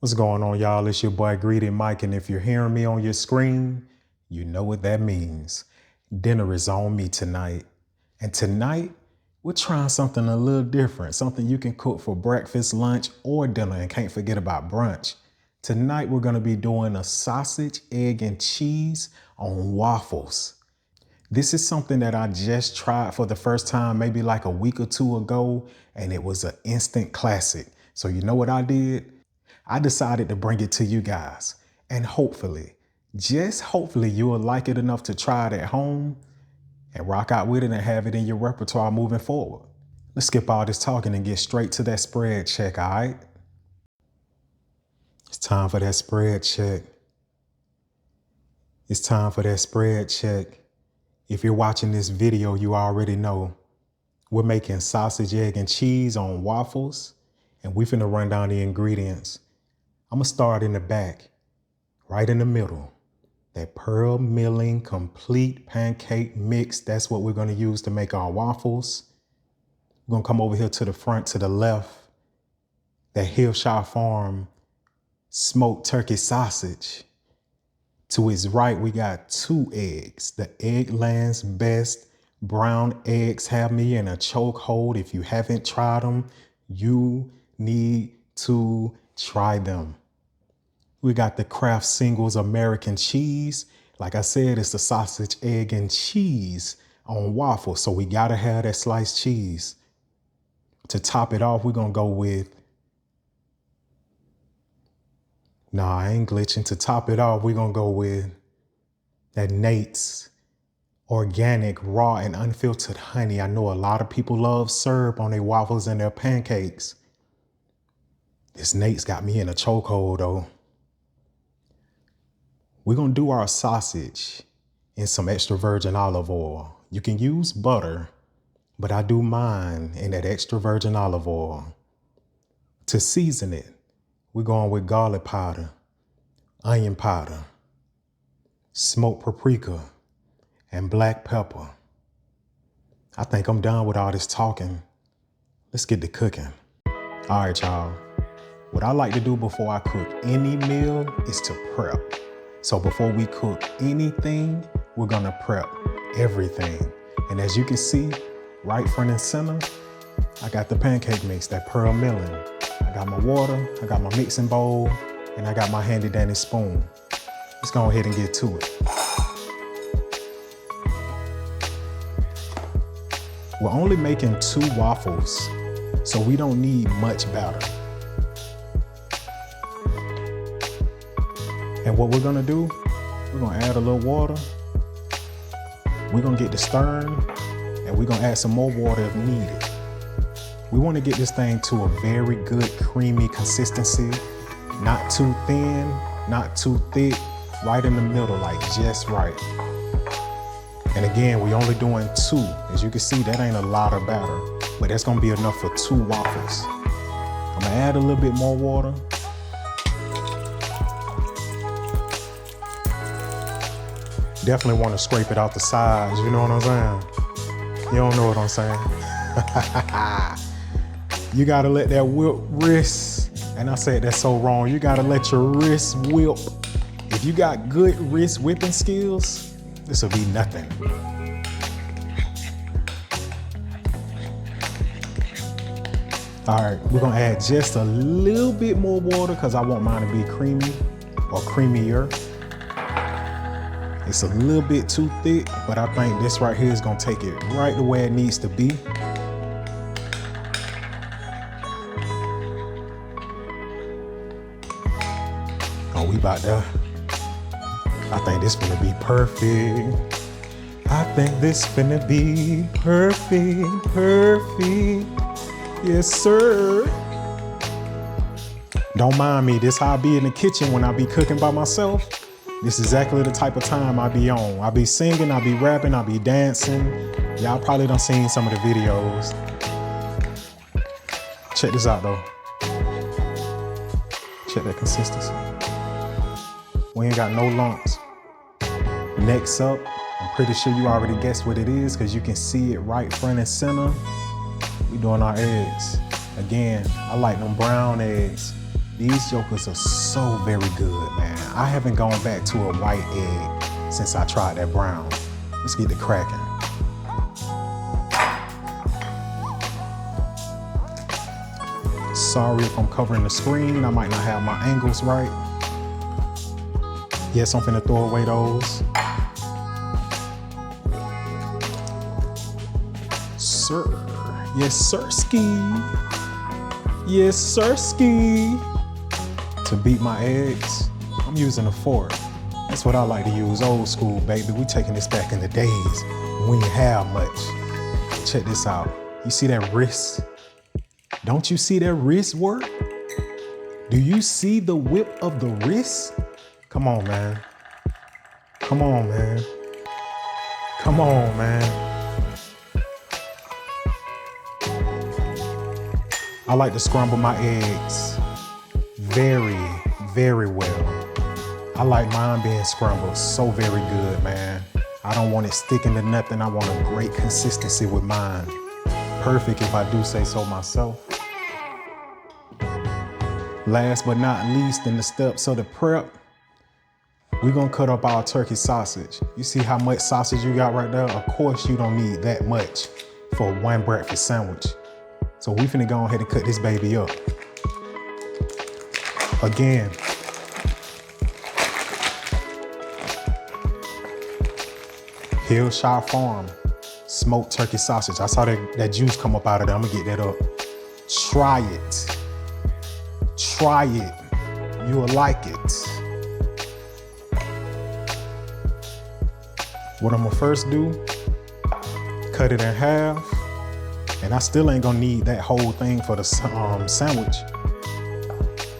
What's going on, y'all? It's your boy Greedy Mike, and if you're hearing me on your screen, you know what that means. Dinner is on me tonight. And tonight, we're trying something a little different, something you can cook for breakfast, lunch, or dinner, and can't forget about brunch. Tonight, we're gonna be doing a sausage, egg, and cheese on waffles. This is something that I just tried for the first time, maybe like a week or two ago, and it was an instant classic. So you know what I did? I decided to bring it to you guys, and hopefully, just hopefully, you will like it enough to try it at home and rock out with it and have it in your repertoire moving forward. Let's skip all this talking and get straight to that spread check, all right? It's time for that spread check. It's time for that spread check. If you're watching this video, you already know we're making sausage, egg, and cheese on waffles, and we finna run down the ingredients. I'm gonna start in the back, right in the middle. That pearl milling complete pancake mix, that's what we're gonna use to make our waffles. We're gonna come over here to the front, to the left. That Hillshire Farm smoked turkey sausage. To its right, we got 2 eggs. The Eggland's Best brown eggs have me in a chokehold. If you haven't tried them, you need to try them. We got the Kraft Singles American cheese. Like I said, it's the sausage, egg, and cheese on waffles. So we gotta have that sliced cheese. To top it off, we're gonna go with, nah, I ain't glitching. To top it off, we're gonna go with that Nate's organic, raw, and unfiltered honey. I know a lot of people love syrup on their waffles and their pancakes. This Nate's got me in a chokehold though. We're gonna do our sausage in some extra virgin olive oil. You can use butter, but I do mine in that extra virgin olive oil. To season it, we're going with garlic powder, onion powder, smoked paprika, and black pepper. I think I'm done with all this talking. Let's get to cooking. All right, y'all. What I like to do before I cook any meal is to prep. So before we cook anything, we're gonna prep everything. And as you can see, right front and center, I got the pancake mix, that pearl milling. I got my water, I got my mixing bowl, and I got my handy dandy spoon. Let's go ahead and get to it. We're only making 2 waffles, so we don't need much batter. And what we're gonna do, we're gonna add a little water. We're gonna get the stirring, and we're gonna add some more water if needed. We wanna get this thing to a very good creamy consistency, not too thin, not too thick, right in the middle, like just right. And again, we only doing 2. As you can see, that ain't a lot of batter, but that's gonna be enough for 2 waffles. I'm gonna add a little bit more water. Definitely want to scrape it off the sides, you know what I'm saying? You don't know what I'm saying. You gotta let that whip wrist, and I said that's so wrong, you gotta let your wrist whip. If you got good wrist whipping skills, this will be nothing. All right, we're gonna add just a little bit more water because I want mine to be creamy or creamier. It's a little bit too thick, but I think this right here is gonna take it right the way it needs to be. Oh, we about to, I think this finna be perfect. I think this finna be perfect, perfect. Yes, sir. Don't mind me, this how I be in the kitchen when I be cooking by myself. This is exactly the type of time I be on. I be singing, I be rapping, I be dancing. Y'all probably done seen some of the videos. Check this out though. Check that consistency. We ain't got no lumps. Next up, I'm pretty sure you already guessed what it is because you can see it right front and center. We doing our eggs. Again, I like them brown eggs. These jokers are so very good, man. I haven't gone back to a white egg since I tried that brown. Let's get it cracking. Sorry if I'm covering the screen. I might not have my angles right. Yes, I'm finna throw away those. Sir. Yes, sirski. Yes, sirski. To beat my eggs, I'm using a fork. That's what I like to use, old school, baby. We taking this back in the days when we didn't have much. Check this out. You see that wrist? Don't you see that wrist work? Do you see the whip of the wrist? Come on, man. Come on, man. Come on, man. I like to scramble my eggs very, very well. I like mine being scrambled so very good, man. I don't want it sticking to nothing. I want a great consistency with mine. Perfect if I do say so myself. Last but not least in the steps of the prep, we're gonna cut up our turkey sausage. You see how much sausage you got right there? Of course you don't need that much for one breakfast sandwich. So we finna go ahead and cut this baby up. Again, Hillshire Farm smoked turkey sausage. I saw that juice come up out of there. I'm gonna get that up. Try it. Try it. You will like it. What I'm gonna first do, cut it in half, and I still ain't gonna need that whole thing for the sandwich.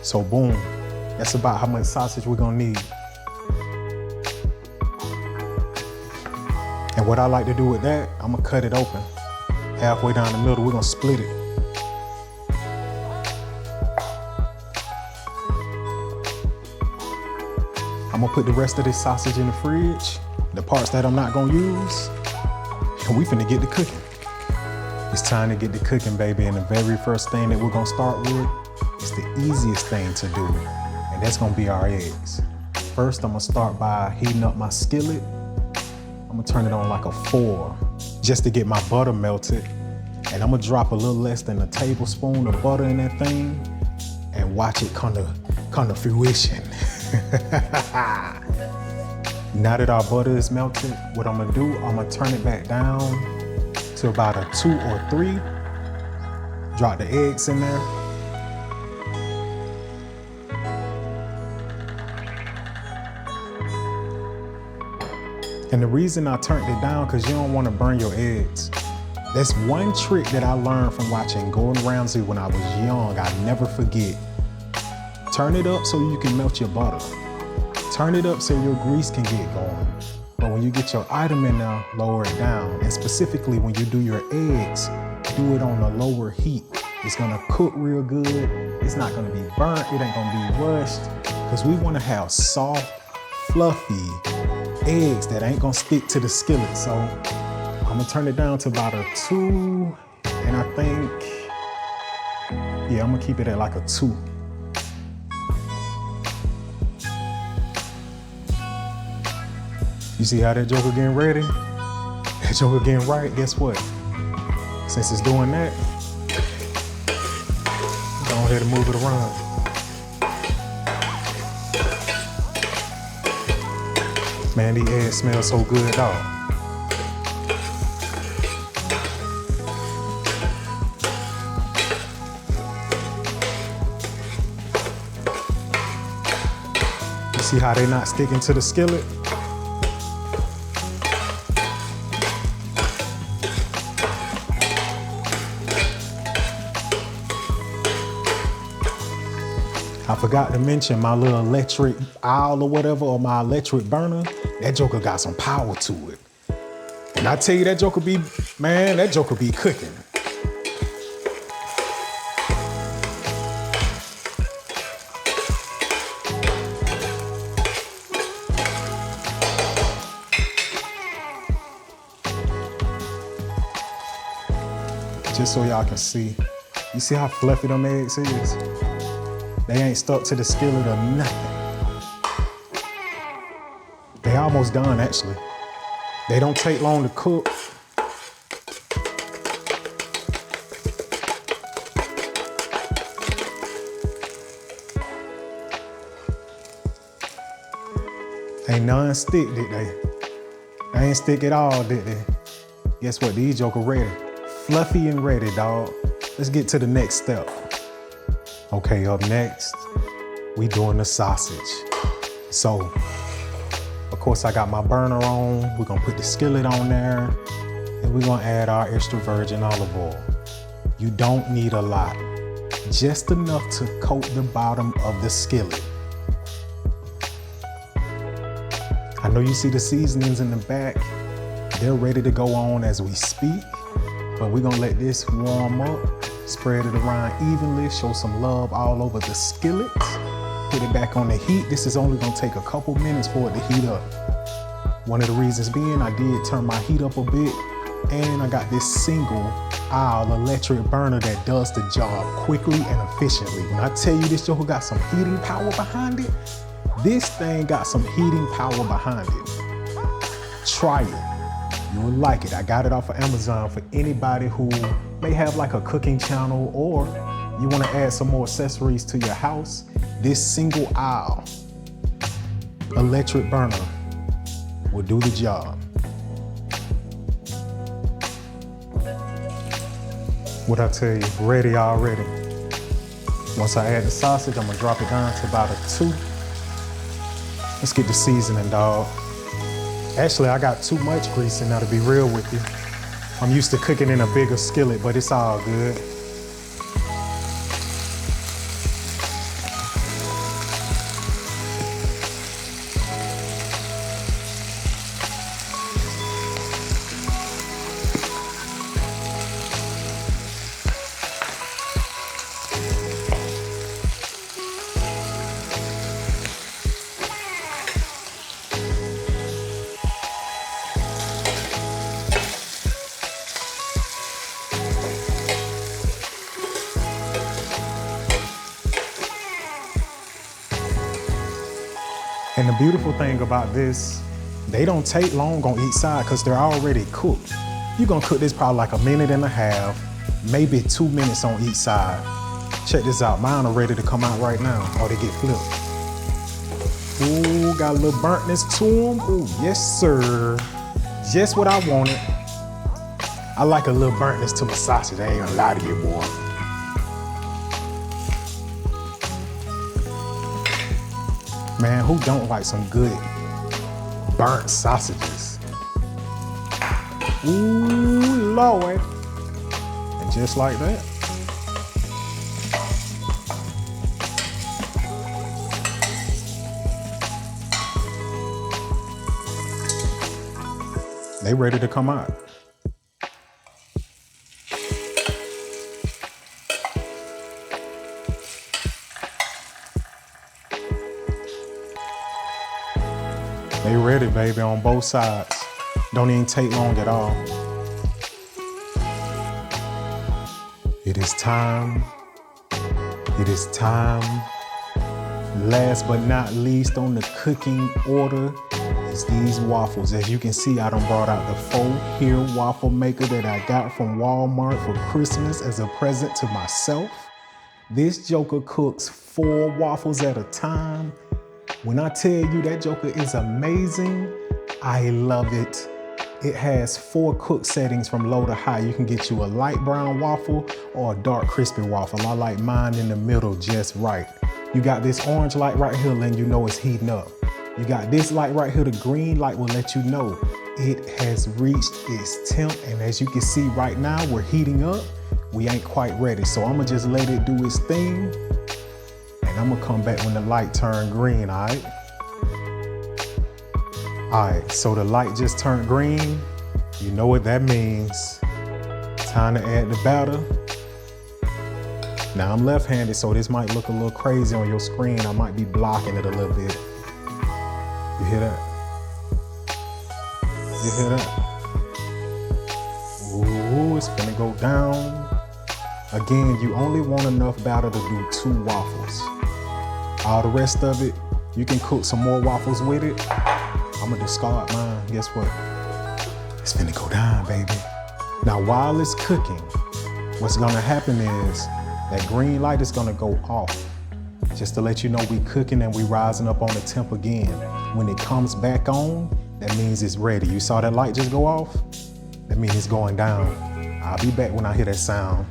So boom, that's about how much sausage we're gonna need. And what I like to do with that, I'm gonna cut it open. Halfway down the middle, we're gonna split it. I'm gonna put the rest of this sausage in the fridge, the parts that I'm not gonna use, and we finna get to cooking. It's time to get to cooking, baby, and the very first thing that we're gonna start with is the easiest thing to do, and that's gonna be our eggs. First, I'm gonna start by heating up my skillet. I'm gonna turn it on like a 4, just to get my butter melted, and I'm gonna drop a little less than a tablespoon of butter in that thing, and watch it come to fruition. Now that our butter is melted, what I'm gonna do, I'm gonna turn it back down to about a 2 or 3. Drop the eggs in there. And the reason I turned it down, because you don't want to burn your eggs. That's one trick that I learned from watching Gordon Ramsay when I was young. I never forget. Turn it up so you can melt your butter. Turn it up so your grease can get going. But when you get your item in there, lower it down. And specifically when you do your eggs, do it on a lower heat. It's gonna cook real good. It's not gonna be burnt. It ain't gonna be rushed. Because we wanna have soft, fluffy eggs that ain't gonna stick to the skillet. So I'm gonna turn it down to about a 2. And I think, yeah, I'm gonna keep it at like a 2. You see how that joker getting ready? That joker getting right, guess what? Since it's doing that, go ahead and move it around. Man, these eggs smell so good, dog. You see how they not sticking to the skillet? I forgot to mention my little electric aisle or whatever, or my electric burner. That joker got some power to it. And I tell you, that joker be, man, that joker be cooking. Just so y'all can see. You see how fluffy them eggs is? They ain't stuck to the skillet or nothing. They almost done, actually. They don't take long to cook. Ain't none stick, did they? They ain't stick at all, did they? Guess what? These joker ready. Fluffy and ready, dog. Let's get to the next step. Okay, up next, we doing the sausage. So, of course, I got my burner on. We're gonna put the skillet on there, and we're gonna add our extra virgin olive oil. You don't need a lot, just enough to coat the bottom of the skillet. I know you see the seasonings in the back. They're ready to go on as we speak, but we're gonna let this warm up, spread it around evenly, show some love all over the skillet, put it back on the heat. This is only gonna take a couple minutes for it to heat up. One of the reasons being, I did turn my heat up a bit, and I got this single aisle electric burner that does the job quickly and efficiently. When I tell you this joker got some heating power behind it, this thing got some heating power behind it. Try it. You will like it. I got it off of Amazon for anybody who may have like a cooking channel or you want to add some more accessories to your house. This single aisle electric burner will do the job. What I tell you, ready already. Once I add the sausage, I'm gonna drop it down to about a 2. Let's get the seasoning, dog. Actually, I got too much grease in there, to be real with you. I'm used to cooking in a bigger skillet, but it's all good. And the beautiful thing about this, they don't take long on each side because they're already cooked. You're gonna cook this probably like 1.5 minutes, maybe 2 minutes on each side. Check this out, mine are ready to come out right now, or they get flipped. Ooh, got a little burntness to them. Ooh, yes sir. Just what I wanted. I like a little burntness to my sausage, I ain't gonna lie to you, boy. Man, who don't like some good burnt sausages? Ooh, Lord. And just like that. They ready to come out. They ready, baby, on both sides. Don't even take long at all. It is time. It is time. Last but not least on the cooking order is these waffles. As you can see, I done brought out the 4-here waffle maker that I got from Walmart for Christmas as a present to myself. This joker cooks 4 waffles at a time. When I tell you that joker is amazing, I love it. It has 4 cook settings from low to high. You can get you a light brown waffle or a dark crispy waffle. I like mine in the middle just right. You got this orange light right here letting you know it's heating up. You got this light right here, the green light will let you know it has reached its temp. And as you can see right now, we're heating up. We ain't quite ready. So I'm gonna just let it do its thing. And I'm gonna come back when the light turned green, all right? All right, so the light just turned green. You know what that means. Time to add the batter. Now I'm left-handed, so this might look a little crazy on your screen. I might be blocking it a little bit. You hear that? You hear that? Ooh, it's gonna go down. Again, you only want enough batter to do 2 waffles. All the rest of it, you can cook some more waffles with it. I'm gonna discard mine. Guess what? It's finna go down, baby. Now, while it's cooking, what's gonna happen is that green light is gonna go off. Just to let you know we cooking and we rising up on the temp again. When it comes back on, that means it's ready. You saw that light just go off? That means it's going down. I'll be back when I hear that sound.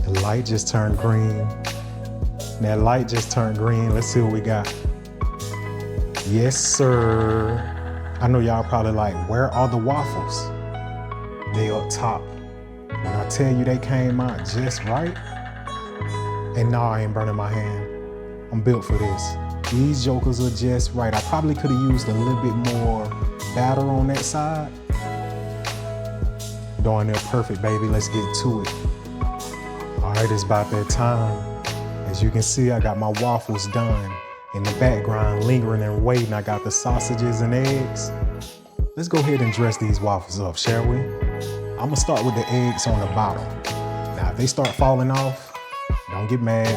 The light just turned green. That light just turned green. Let's see what we got. Yes, sir. I know y'all probably like, where are the waffles? They up top. When I tell you they came out just right, and no, I ain't burning my hand. I'm built for this. These jokers are just right. I probably could have used a little bit more batter on that side. Darn near perfect, baby. Let's get to it. All right, it's about that time. As you can see, I got my waffles done. In the background, lingering and waiting, I got the sausages and eggs. Let's go ahead and dress these waffles up, shall we? I'm gonna start with the eggs on the bottom. Now, if they start falling off, don't get mad.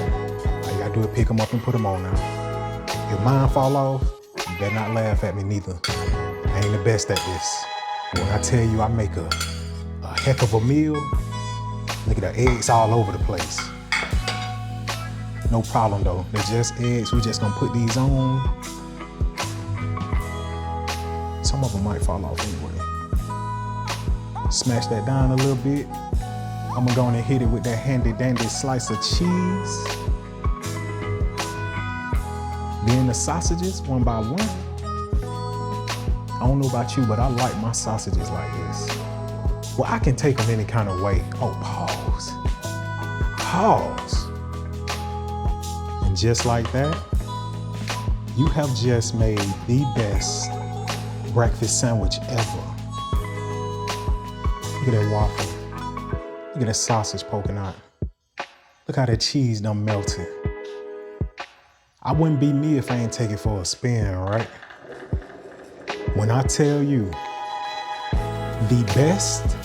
All you gotta do is pick them up and put them on now. If mine fall off, you better not laugh at me neither. I ain't the best at this. When I tell you I make a heck of a meal, look at the eggs all over the place. No problem though, they're just eggs. We just gonna put these on. Some of them might fall off anyway. Smash that down a little bit. I'm gonna go in and hit it with that handy dandy slice of cheese. Then the sausages, one by one. I don't know about you, but I like my sausages like this. Well, I can take them any kind of way. Oh, pause. Pause. And just like that, you have just made the best breakfast sandwich ever. Look at that waffle. Look at that sausage poking out. Look how that cheese done melted. I wouldn't be me if I ain't take it for a spin, right? When I tell you the best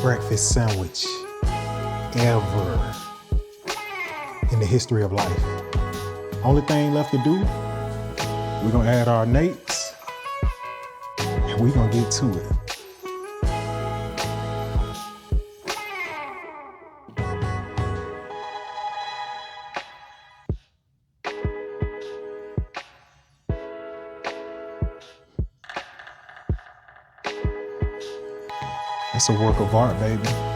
breakfast sandwich ever in the history of life. Only thing left to do, we're gonna add our nates and we're gonna get to it. That's a work of art, baby.